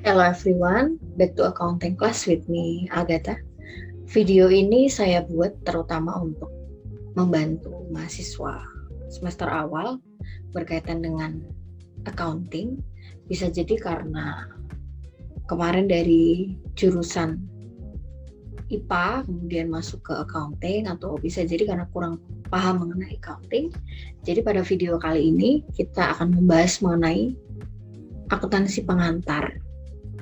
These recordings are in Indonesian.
Hello everyone, back to accounting class with me, Agatha. Video ini saya buat terutama untuk membantu mahasiswa semester awal berkaitan dengan accounting. Bisa jadi karena kemarin dari jurusan IPA kemudian masuk ke accounting, atau bisa jadi karena kurang paham mengenai accounting. Jadi pada video kali ini kita akan membahas mengenai akuntansi pengantar,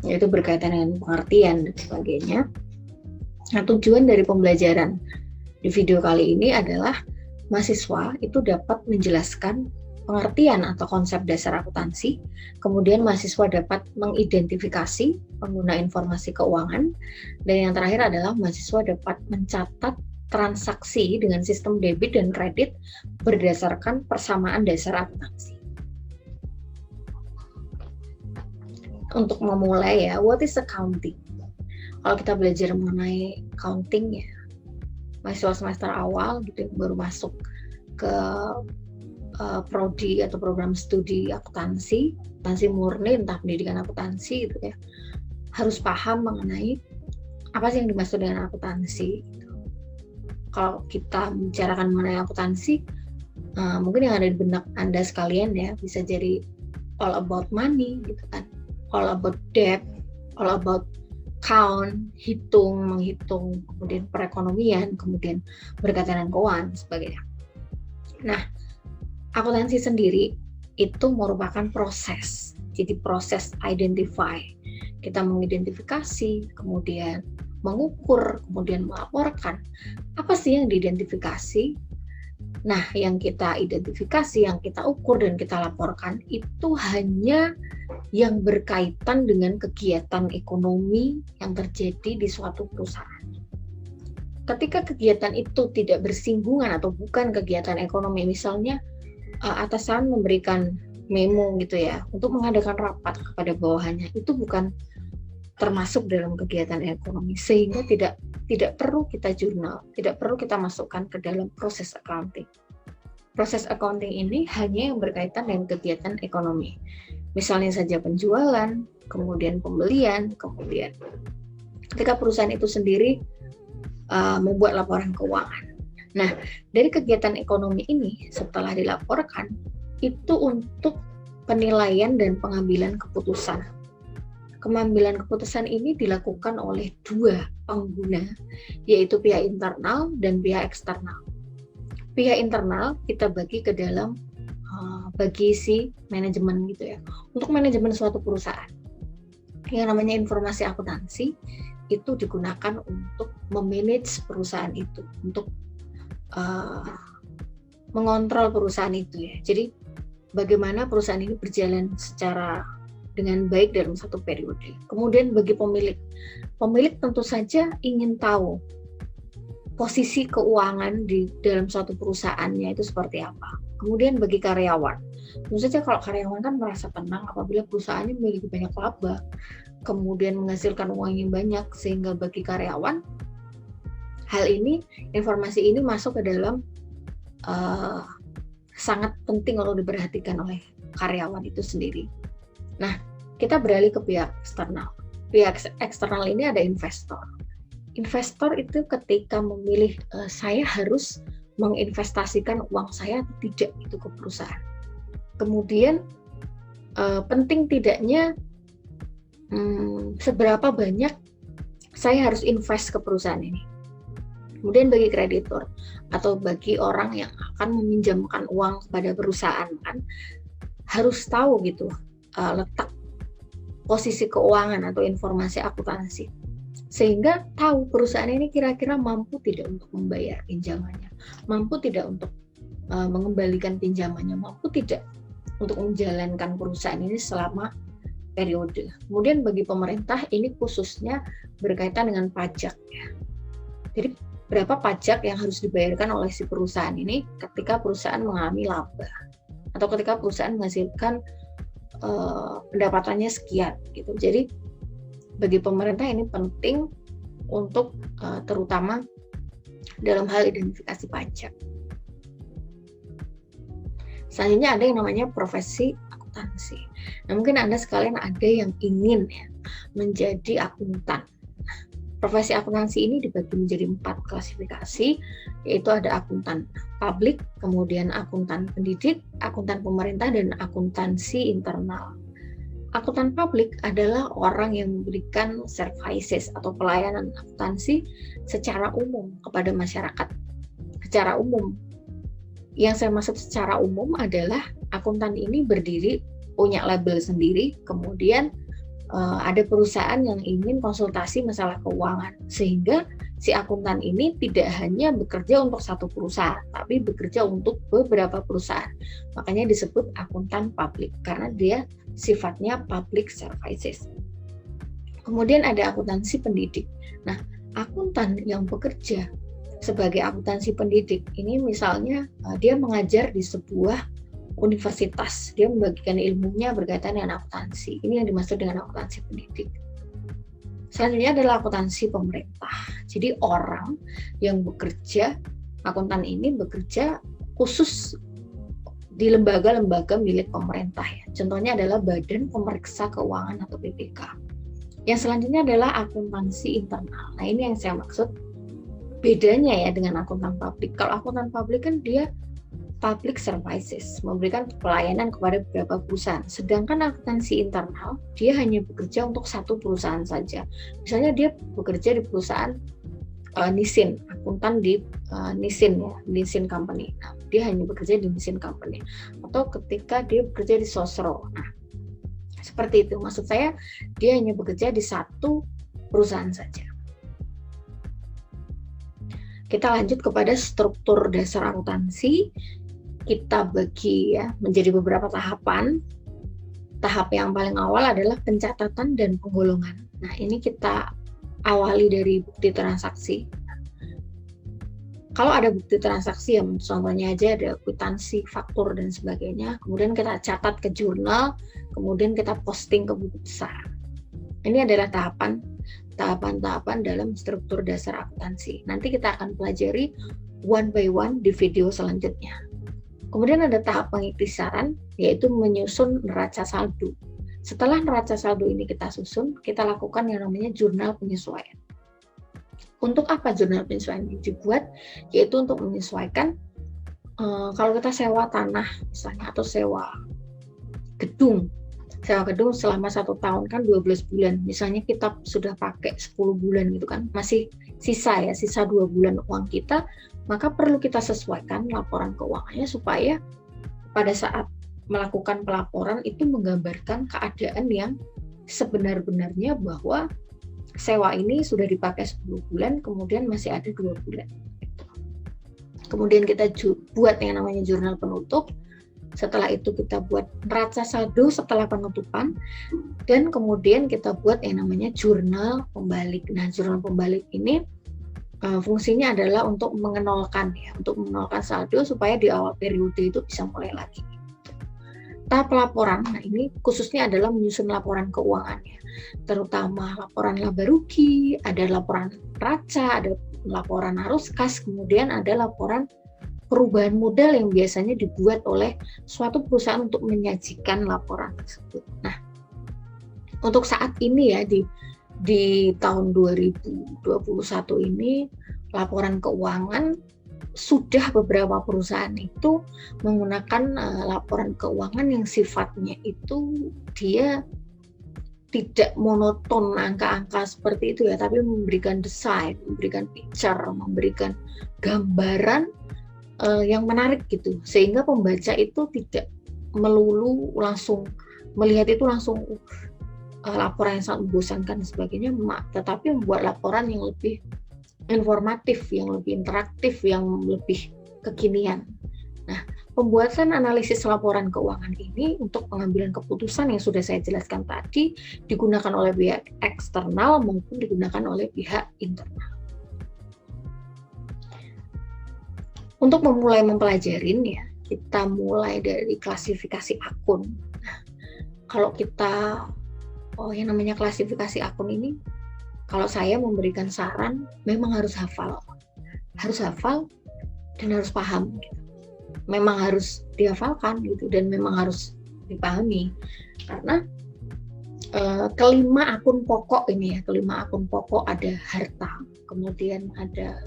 yaitu berkaitan dengan pengertian dan sebagainya. Nah, tujuan dari pembelajaran di video kali ini adalah mahasiswa itu dapat menjelaskan pengertian atau konsep dasar akuntansi, kemudian mahasiswa dapat mengidentifikasi pengguna informasi keuangan, dan yang terakhir adalah mahasiswa dapat mencatat transaksi dengan sistem debit dan kredit berdasarkan persamaan dasar akuntansi. Untuk memulai ya, what is accounting? Kalau kita belajar mengenai accounting ya, mahasiswa semester awal gitu baru masuk ke prodi atau program studi akuntansi murni, entah pendidikan akuntansi gitu ya, harus paham mengenai apa sih yang dimaksud dengan akuntansi. Kalau kita bicarakan mengenai akuntansi, mungkin yang ada di benak Anda sekalian ya, bisa jadi all about money gitu kan, all about debt, all about count, menghitung, kemudian perekonomian, kemudian berkaitan dengan keuangan, sebagainya. Nah, akuntansi sendiri itu merupakan proses. Jadi proses identify. Kita mengidentifikasi, kemudian mengukur, kemudian melaporkan. Apa sih yang diidentifikasi? Nah, yang kita identifikasi, yang kita ukur dan kita laporkan itu hanya yang berkaitan dengan kegiatan ekonomi yang terjadi di suatu perusahaan. Ketika kegiatan itu tidak bersinggungan atau bukan kegiatan ekonomi, misalnya atasan memberikan memo gitu ya untuk mengadakan rapat kepada bawahannya, itu bukan termasuk dalam kegiatan ekonomi, sehingga tidak perlu kita jurnal, tidak perlu kita masukkan ke dalam proses accounting. Proses accounting ini hanya yang berkaitan dengan kegiatan ekonomi. Misalnya saja penjualan, kemudian pembelian, kemudian ketika perusahaan itu sendiri membuat laporan keuangan. Nah, dari kegiatan ekonomi ini setelah dilaporkan, itu untuk penilaian dan pengambilan keputusan. Pengambilan keputusan ini dilakukan oleh dua pengguna, yaitu pihak internal dan pihak eksternal. Pihak internal kita bagi ke dalam bagi si manajemen gitu ya. Untuk manajemen suatu perusahaan, yang namanya informasi akuntansi itu digunakan untuk memanage perusahaan itu, untuk mengontrol perusahaan itu ya. Jadi bagaimana perusahaan ini berjalan secara dengan baik dalam satu periode. Kemudian bagi pemilik tentu saja ingin tahu posisi keuangan di dalam suatu perusahaannya itu seperti apa. Kemudian bagi karyawan, tentu saja kalau karyawan kan merasa tenang apabila perusahaannya memiliki banyak laba, kemudian menghasilkan uang yang banyak, sehingga bagi karyawan hal ini, informasi ini masuk ke dalam sangat penting untuk diperhatikan oleh karyawan itu sendiri. Nah, kita beralih ke pihak eksternal. Pihak eksternal ini ada investor. Investor itu ketika memilih saya harus menginvestasikan uang saya atau tidak itu ke perusahaan. Kemudian penting tidaknya seberapa banyak saya harus invest ke perusahaan ini. Kemudian bagi kreditur atau bagi orang yang akan meminjamkan uang kepada perusahaan kan harus tahu gitu letak posisi keuangan atau informasi akuntansi, sehingga tahu perusahaan ini kira-kira mampu tidak untuk membayar pinjamannya, mampu tidak untuk mengembalikan pinjamannya, mampu tidak untuk menjalankan perusahaan ini selama periode. Kemudian bagi pemerintah ini khususnya berkaitan dengan pajak ya. Jadi berapa pajak yang harus dibayarkan oleh si perusahaan ini ketika perusahaan mengalami laba atau ketika perusahaan menghasilkan pendapatannya sekian gitu. Jadi bagi pemerintah ini penting untuk terutama dalam hal identifikasi pajak. Selanjutnya ada yang namanya profesi akuntansi. Nah, mungkin Anda sekalian ada yang ingin ya menjadi akuntan. Profesi akuntansi ini dibagi menjadi 4 klasifikasi, yaitu ada akuntan publik, kemudian akuntan pendidik, akuntan pemerintah, dan akuntansi internal. Akuntan publik adalah orang yang memberikan services atau pelayanan akuntansi secara umum kepada masyarakat. Secara umum, yang saya maksud secara umum adalah akuntan ini berdiri, punya label sendiri, kemudian ada perusahaan yang ingin konsultasi masalah keuangan, sehingga si akuntan ini tidak hanya bekerja untuk satu perusahaan, tapi bekerja untuk beberapa perusahaan. Makanya disebut akuntan publik, karena dia sifatnya public services. Kemudian ada akuntansi pendidik. Nah, akuntan yang bekerja sebagai akuntansi pendidik ini misalnya dia mengajar di sebuah universitas, dia membagikan ilmunya berkaitan dengan akuntansi. Ini yang dimaksud dengan akuntansi pendidik. Selanjutnya adalah akuntansi pemerintah. Jadi orang yang bekerja, akuntan ini bekerja khusus di lembaga-lembaga milik pemerintah. Contohnya adalah Badan Pemeriksa Keuangan atau BPK. Yang selanjutnya adalah akuntansi internal. Nah, ini yang saya maksud bedanya ya dengan akuntan publik. Kalau akuntan publik kan dia public services, memberikan pelayanan kepada beberapa perusahaan. Sedangkan akuntansi internal, dia hanya bekerja untuk satu perusahaan saja. Misalnya dia bekerja di perusahaan Nisin, akuntan di Nisin ya, Nisin Company. Nah, dia hanya bekerja di Nisin Company. Atau ketika dia bekerja di Sosro. Nah, seperti itu. Maksud saya, dia hanya bekerja di satu perusahaan saja. Kita lanjut kepada struktur dasar akuntansi. Kita bagi ya menjadi beberapa tahapan. Tahap yang paling awal adalah pencatatan dan penggolongan. Nah, ini kita awali dari bukti transaksi. Kalau ada bukti transaksi, ya contohnya aja ada kwitansi, faktur, dan sebagainya. Kemudian kita catat ke jurnal, kemudian kita posting ke buku besar. Ini adalah tahapan-tahapan dalam struktur dasar akuntansi. Nanti kita akan pelajari one by one di video selanjutnya. Kemudian ada tahap pengiktisaran, yaitu menyusun neraca saldo. Setelah neraca saldo ini kita susun, kita lakukan yang namanya jurnal penyesuaian. Untuk apa jurnal penyesuaian ini dibuat? Yaitu untuk menyesuaikan kalau kita sewa tanah misalnya atau sewa gedung selama 1 tahun kan 12 bulan. Misalnya kita sudah pakai 10 bulan gitu kan, masih sisa 2 bulan uang kita, maka perlu kita sesuaikan laporan keuangannya supaya pada saat melakukan pelaporan itu menggambarkan keadaan yang sebenar-benarnya bahwa sewa ini sudah dipakai 10 bulan, kemudian masih ada 2 bulan. Kemudian kita buat yang namanya jurnal penutup. Setelah itu kita buat neraca saldo setelah penutupan, dan kemudian kita buat yang namanya jurnal pembalik. Nah, jurnal pembalik ini fungsinya adalah untuk mengenolkan saldo supaya di awal periode itu bisa mulai lagi. Tahap laporan, nah ini khususnya adalah menyusun laporan keuangannya, terutama laporan laba rugi, ada laporan neraca, ada laporan arus kas, kemudian ada laporan perubahan modal yang biasanya dibuat oleh suatu perusahaan untuk menyajikan laporan tersebut. Nah, untuk saat ini ya di tahun 2021 ini laporan keuangan sudah beberapa perusahaan itu menggunakan laporan keuangan yang sifatnya itu dia tidak monoton angka-angka seperti itu ya, tapi memberikan desain, memberikan picture, memberikan gambaran yang menarik gitu, sehingga pembaca itu tidak melulu langsung melihat itu langsung laporan yang sangat membosankan dan sebagainya, tetapi membuat laporan yang lebih informatif, yang lebih interaktif, yang lebih kekinian. Nah, pembuatan analisis laporan keuangan ini untuk pengambilan keputusan yang sudah saya jelaskan tadi digunakan oleh pihak eksternal maupun digunakan oleh pihak internal. Untuk memulai mempelajarinya, kita mulai dari klasifikasi akun. Nah, kalau kita yang namanya klasifikasi akun ini, kalau saya memberikan saran, memang harus hafal dan harus paham. Gitu. Memang harus dihafalkan gitu dan memang harus dipahami, karena kelima akun pokok ini ya, kelima akun pokok ada harta, kemudian ada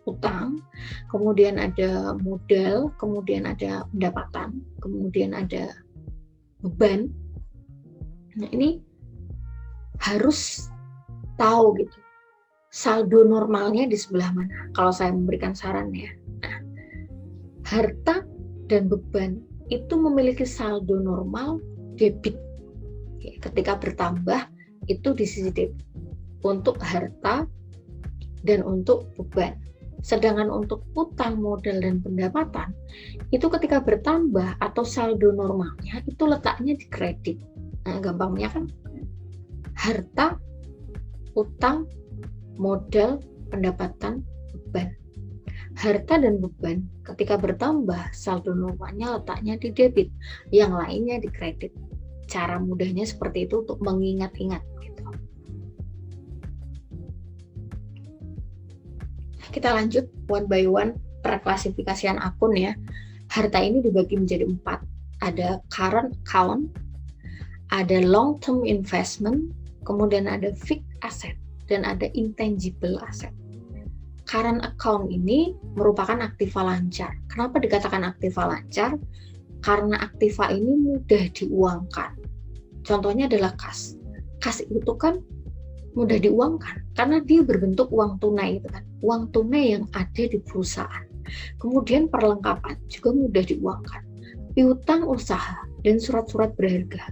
utang, kemudian ada modal, kemudian ada pendapatan, kemudian ada beban. Nah, ini harus tahu gitu, saldo normalnya di sebelah mana. Kalau saya memberikan saran ya, nah, harta dan beban itu memiliki saldo normal debit. Ketika bertambah itu di sisi debit untuk harta dan untuk beban. Sedangkan untuk utang, modal, dan pendapatan itu ketika bertambah atau saldo normalnya itu letaknya di kredit. Nah, gampangnya kan harta, utang, modal, pendapatan, beban. Harta dan beban ketika bertambah saldo normalnya letaknya di debit, yang lainnya di kredit. Cara mudahnya seperti itu untuk mengingat-ingat gitu. Kita lanjut one by one perklasifikasian akun ya. Harta ini dibagi menjadi 4. Ada current account, ada long term investment, kemudian ada fixed asset, dan ada intangible asset. Current account ini merupakan aktiva lancar. Kenapa dikatakan aktiva lancar? Karena aktiva ini mudah diuangkan. Contohnya adalah kas. Kas itu kan mudah diuangkan karena dia berbentuk uang tunai itu kan. Uang tunai yang ada di perusahaan. Kemudian perlengkapan juga mudah diuangkan. Piutang usaha dan surat-surat berharga.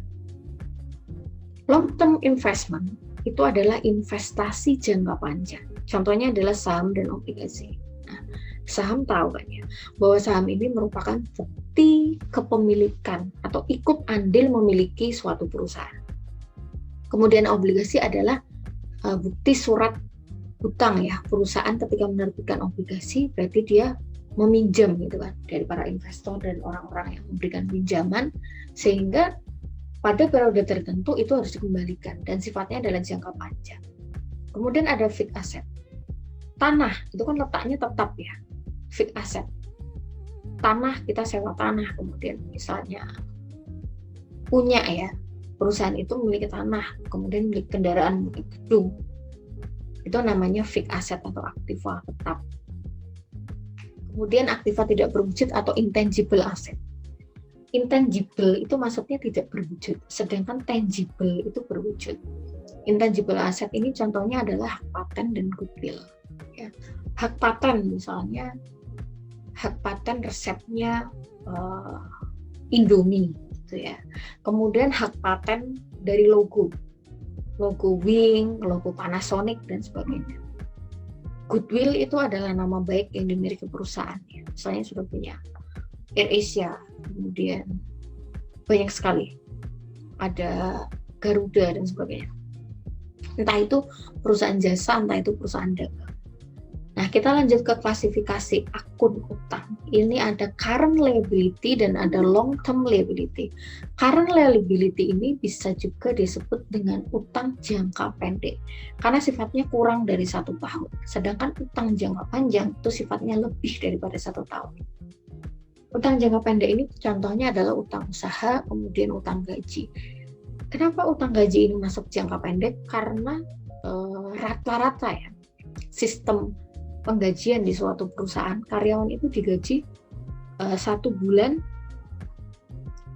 Long term investment itu adalah investasi jangka panjang. Contohnya adalah saham dan obligasi. Nah, saham tahu kan ya, bahwa saham ini merupakan bukti kepemilikan atau ikut andil memiliki suatu perusahaan. Kemudian obligasi adalah bukti surat hutang ya, perusahaan ketika menerbitkan obligasi berarti dia meminjam gitu kan dari para investor dan orang-orang yang memberikan pinjaman, sehingga pada periode tertentu itu harus dikembalikan dan sifatnya adalah jangka panjang. Kemudian ada fixed asset. Tanah itu kan letaknya tetap ya, fixed asset. Tanah, kita sewa tanah, kemudian misalnya punya ya, perusahaan itu memiliki tanah, kemudian memiliki kendaraan, memiliki gedung, itu namanya fixed asset atau aktiva tetap. Kemudian aktiva tidak berwujud atau intangible asset. Intangible itu maksudnya tidak berwujud, sedangkan tangible itu berwujud. Intangible asset ini contohnya adalah paten dan goodwill. Ya. Hak paten misalnya, hak paten resepnya Indomie, gitu ya. Kemudian hak paten dari logo Wing, logo Panasonic dan sebagainya. Goodwill itu adalah nama baik yang dimiliki perusahaan. Ya. Misalnya sudah punya AirAsia, kemudian banyak sekali, ada Garuda dan sebagainya. Entah itu perusahaan jasa, entah itu perusahaan dagang. Nah, kita lanjut ke klasifikasi akun utang. Ini ada current liability dan ada long term liability. Current liability ini bisa juga disebut dengan utang jangka pendek karena sifatnya kurang dari 1 tahun. Sedangkan utang jangka panjang itu sifatnya lebih daripada 1 tahun. Utang jangka pendek ini contohnya adalah utang usaha, kemudian utang gaji. Kenapa utang gaji ini masuk jangka pendek? Karena rata-rata ya, sistem penggajian di suatu perusahaan, karyawan itu digaji 1 bulan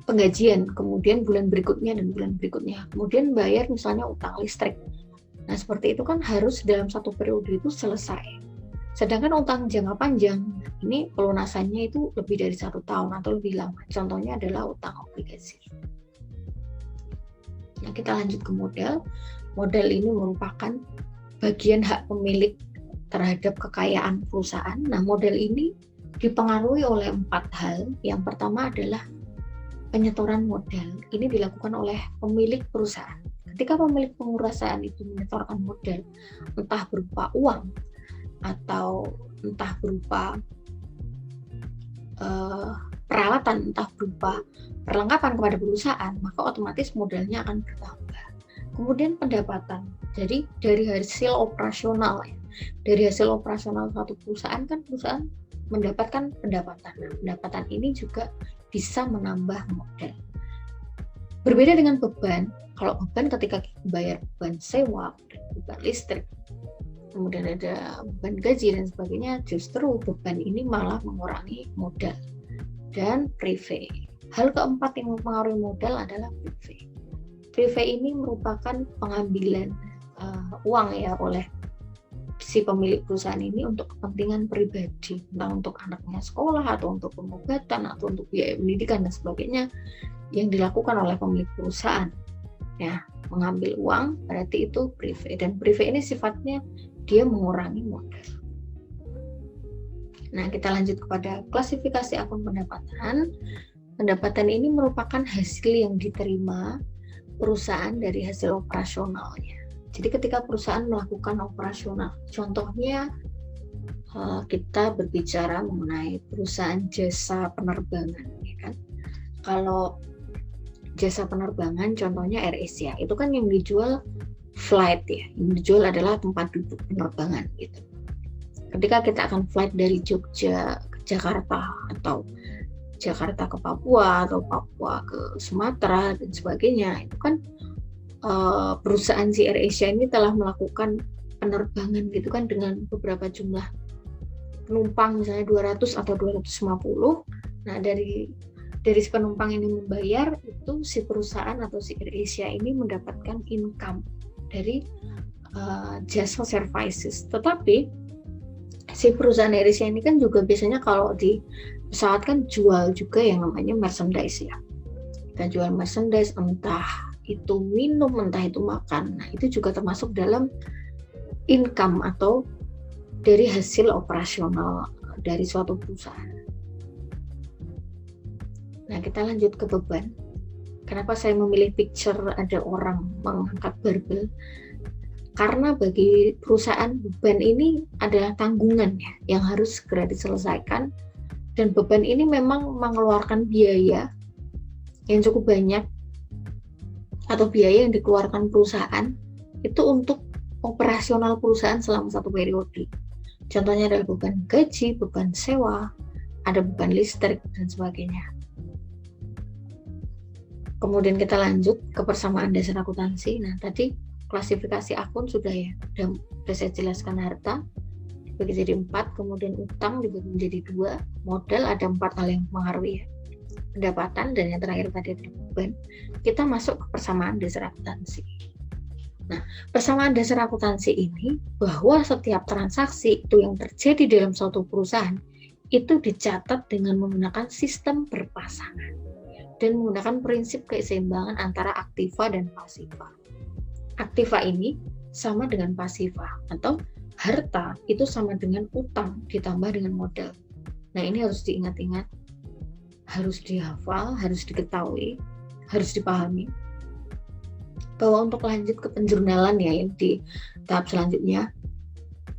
penggajian, kemudian bulan berikutnya dan bulan berikutnya, kemudian bayar misalnya utang listrik. Nah, seperti itu kan harus dalam 1 periode itu selesai. Sedangkan utang jangka panjang ini pelunasannya itu lebih dari 1 tahun atau lebih lama. Contohnya adalah utang obligasi. Nah, kita lanjut ke modal. Modal ini merupakan bagian hak pemilik terhadap kekayaan perusahaan. Nah, modal ini dipengaruhi oleh 4 hal. Yang pertama adalah penyetoran modal. Ini dilakukan oleh pemilik perusahaan. Ketika pemilik perusahaan itu menyetorkan modal, entah berupa uang atau entah berupa peralatan, entah berupa perlengkapan kepada perusahaan, maka otomatis modalnya akan bertambah. Kemudian pendapatan. Jadi dari hasil operasional ya. Dari hasil operasional suatu perusahaan kan perusahaan mendapatkan pendapatan. Nah, pendapatan ini juga bisa menambah modal. Berbeda dengan beban, kalau beban ketika kita bayar beban sewa, beban listrik, kemudian ada beban gaji dan sebagainya, justru beban ini malah mengurangi modal dan privé. Hal keempat yang mempengaruhi modal adalah privé. Privé ini merupakan pengambilan uang ya oleh si pemilik perusahaan ini untuk kepentingan pribadi, entah untuk anaknya sekolah atau untuk pengobatan atau untuk biaya pendidikan dan sebagainya yang dilakukan oleh pemilik perusahaan. Ya, mengambil uang berarti itu privé, dan privé ini sifatnya dia mengurangi modal. Nah, kita lanjut kepada klasifikasi akun pendapatan. Pendapatan ini merupakan hasil yang diterima perusahaan dari hasil operasionalnya. Jadi ketika perusahaan melakukan operasional, contohnya kita berbicara mengenai perusahaan jasa penerbangan, ya kan? Kalau jasa penerbangan, contohnya AirAsia, itu kan yang dijual flight ya, yang dijual adalah tempat duduk penerbangan gitu. Ketika kita akan flight dari Jogja ke Jakarta atau Jakarta ke Papua atau Papua ke Sumatera dan sebagainya, itu kan perusahaan si AirAsia ini telah melakukan penerbangan gitu kan dengan beberapa jumlah penumpang, misalnya 200 atau 250. Nah, dari si penumpang ini membayar, itu si perusahaan atau si AirAsia ini mendapatkan income dari jasa services. Tetapi si perusahaan AirAsia ini kan juga biasanya kalau di pesawat kan jual juga yang namanya merchandise ya. Kita jual merchandise, entah itu minum, entah itu makan. Nah, itu juga termasuk dalam income atau dari hasil operasional dari suatu perusahaan. Nah, kita lanjut ke beban. Kenapa saya memilih picture ada orang mengangkat barbel? Karena bagi perusahaan beban ini adalah tanggungan ya, yang harus segera diselesaikan, dan beban ini memang mengeluarkan biaya yang cukup banyak atau biaya yang dikeluarkan perusahaan itu untuk operasional perusahaan selama satu periode. Contohnya adalah beban gaji, beban sewa, ada beban listrik dan sebagainya. Kemudian kita lanjut ke persamaan dasar akuntansi. Nah, tadi klasifikasi akun sudah ya, sudah saya jelaskan. Harta dibagi jadi 4, kemudian utang dibagi menjadi 2, modal ada 4 hal yang mempengaruhi ya, pendapatan, dan yang terakhir tadi adalah beban. Kita masuk ke persamaan dasar akuntansi. Nah, persamaan dasar akuntansi ini bahwa setiap transaksi itu yang terjadi dalam suatu perusahaan itu dicatat dengan menggunakan sistem berpasangan dan menggunakan prinsip keseimbangan antara aktiva dan pasiva. Aktiva ini sama dengan pasiva, atau harta itu sama dengan utang ditambah dengan modal. Nah, ini harus diingat-ingat, harus dihafal, harus diketahui, harus dipahami. Bahwa untuk lanjut ke penjurnalan ya, di tahap selanjutnya,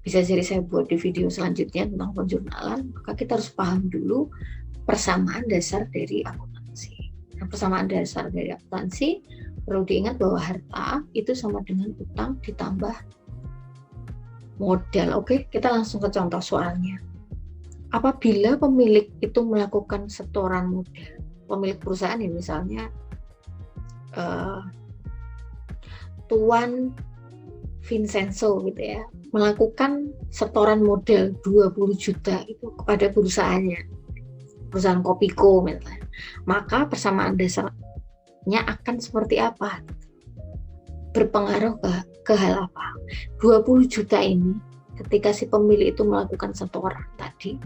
bisa jadi saya buat di video selanjutnya tentang penjurnalan, maka kita harus paham dulu persamaan dasar dari akuntansi. Nah, persamaan dasar dari akuntansi perlu diingat bahwa harta itu sama dengan utang ditambah modal. Oke, kita langsung ke contoh soalnya. Apabila pemilik itu melakukan setoran modal, pemilik perusahaan ya, misalnya Tuan Vincenzo gitu ya, melakukan setoran modal 20 juta itu kepada perusahaannya, perusahaan Kopiko misalnya, maka persamaan dasarnya akan seperti apa? Berpengaruh ke hal apa? 20 juta ini ketika si pemilik itu melakukan setoran tadi,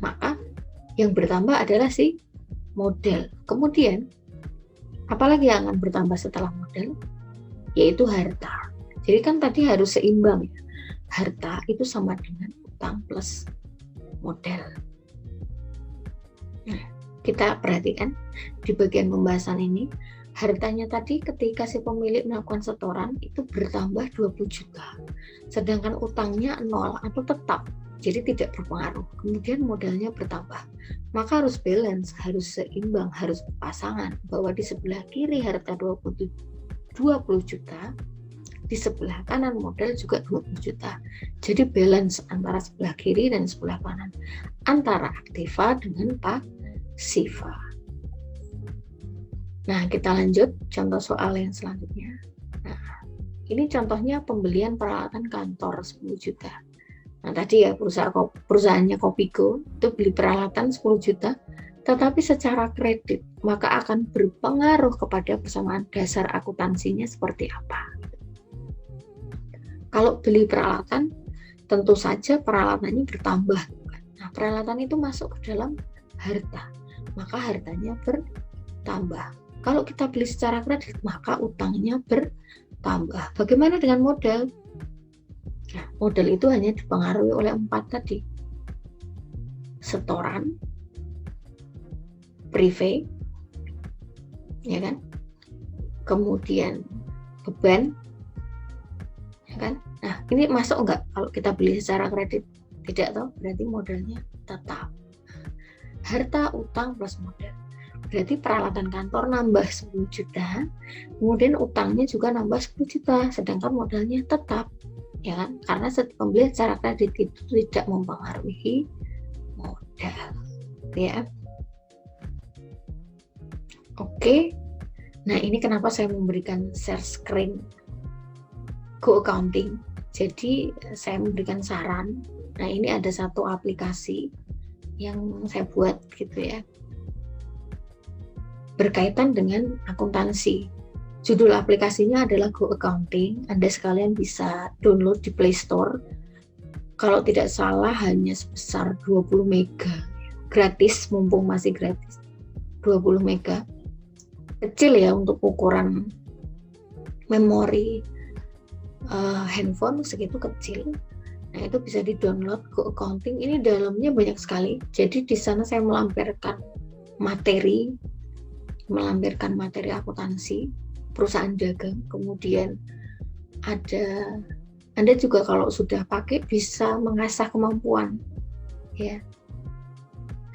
maka yang bertambah adalah si modal. Kemudian apalagi yang akan bertambah setelah modal? Yaitu harta. Jadi kan tadi harus seimbang ya. Harta itu sama dengan utang plus modal. Nah, kita perhatikan di bagian pembahasan ini, hartanya tadi ketika si pemilik melakukan setoran itu bertambah 20 juta. Sedangkan utangnya 0 atau tetap, jadi tidak berpengaruh. Kemudian modalnya bertambah. Maka harus balance, harus seimbang, harus berpasangan, bahwa di sebelah kiri harta 20 juta, di sebelah kanan modal juga 20 juta. Jadi balance antara sebelah kiri dan sebelah kanan, antara aktiva dengan pasiva. Nah, kita lanjut contoh soal yang selanjutnya. Nah, ini contohnya pembelian peralatan kantor 10 juta. Nah, tadi ya perusahaannya Kopiko itu beli peralatan 10 juta, tetapi secara kredit, maka akan berpengaruh kepada persamaan dasar akuntansinya seperti apa. Kalau beli peralatan, tentu saja peralatannya bertambah. Nah, peralatan itu masuk ke dalam harta, maka hartanya bertambah. Kalau kita beli secara kredit, maka utangnya bertambah. Bagaimana dengan modal? Nah, modal itu hanya dipengaruhi oleh 4 tadi. Setoran, prive, ya kan? Kemudian beban, ya kan? Nah, ini masuk enggak kalau kita beli secara kredit? Tidak toh, berarti modalnya tetap. Harta, utang plus modal. Berarti peralatan kantor nambah 10 juta, kemudian utangnya juga nambah 10 juta, sedangkan modalnya tetap, ya kan? Karena pembelian secara kredit itu tidak mempengaruhi modal, ya. Oke, nah ini kenapa saya memberikan share screen Go Accounting. Jadi saya memberikan saran. Nah ini ada satu aplikasi yang saya buat gitu ya, berkaitan dengan akuntansi. Judul aplikasinya adalah Go Accounting. Anda sekalian bisa download di Play Store. Kalau tidak salah hanya sebesar 20 mega. Gratis, mumpung masih gratis. 20 mega. Kecil ya untuk ukuran memori handphone, segitu kecil. Nah, itu bisa di-download Go Accounting. Ini dalamnya banyak sekali. Jadi di sana saya melampirkan materi akuntansi perusahaan dagang, kemudian ada Anda juga kalau sudah pakai bisa mengasah kemampuan ya,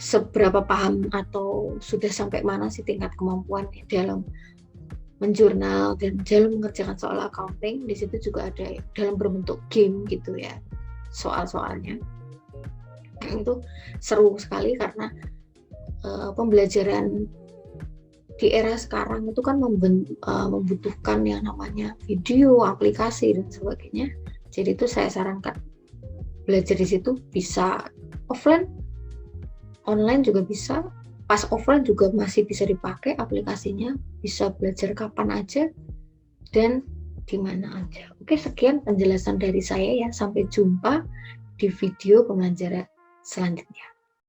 seberapa paham atau sudah sampai mana sih tingkat kemampuan dalam menjurnal dan dalam mengerjakan soal accounting. Di situ juga ada dalam berbentuk game gitu ya soal-soalnya. Itu seru sekali karena pembelajaran di era sekarang itu kan membutuhkan yang namanya video, aplikasi dan sebagainya. Jadi itu saya sarankan belajar di situ, bisa offline, online juga bisa. Pas offline juga masih bisa dipakai aplikasinya, bisa belajar kapan aja dan di mana aja. Oke, sekian penjelasan dari saya ya. Sampai jumpa di video pembelajaran selanjutnya.